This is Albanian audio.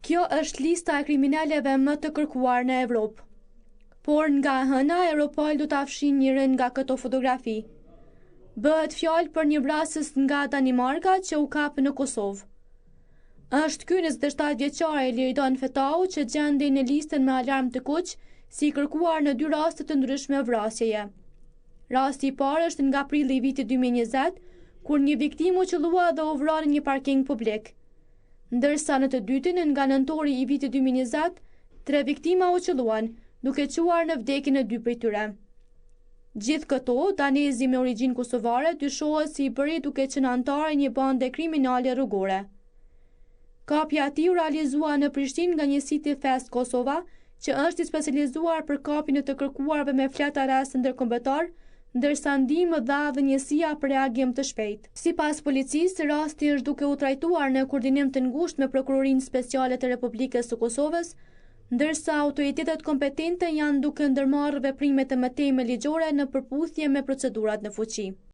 Kjo është lista e kriminaleve më të kërkuar në Evropë. Por nga hëna, Europol do të afshin njërin nga këto fotografi. Bëhet fjalë për një vrasës nga Danimarka që u kap në Kosovë. Është ky 27 vjeçari Liridon Fetau që gjendej në listën me alarm të kuq si kërkuar në 2 raste të ndryshme vrasjeje. Rasti I parë është nga prilli I vitit 2020, kur një viktim u qellua dhe u vrarë në një parking publik. Ndërsa në të dytin, nga nëntori I vitit 2020, 3 viktima u qelluan, duke quar në vdekjen e 2 prej tyre. Gjithë këto, danezi me origjinë kosovare dyshohet se I bëri duke qenë antar I një bande kriminale rrugore. Kapja e tij u realizua në Prishtinë nga një siti Fast Kosova, që është I specializuar për kapjen e të kërkuarve me flet arrest ndërkombëtar, ndërsa ndihmë dha dhe njësia për reagim të shpejtë. Sipas policisë, rasti është duke u trajtuar në koordinim të ngushtë me Prokurorinë Speciale të Republikës së Kosovës, ndërsa autoritetet kompetente janë duke ndërmarrë veprime të mëtejme ligjore në përputhje me procedurat në fuqi.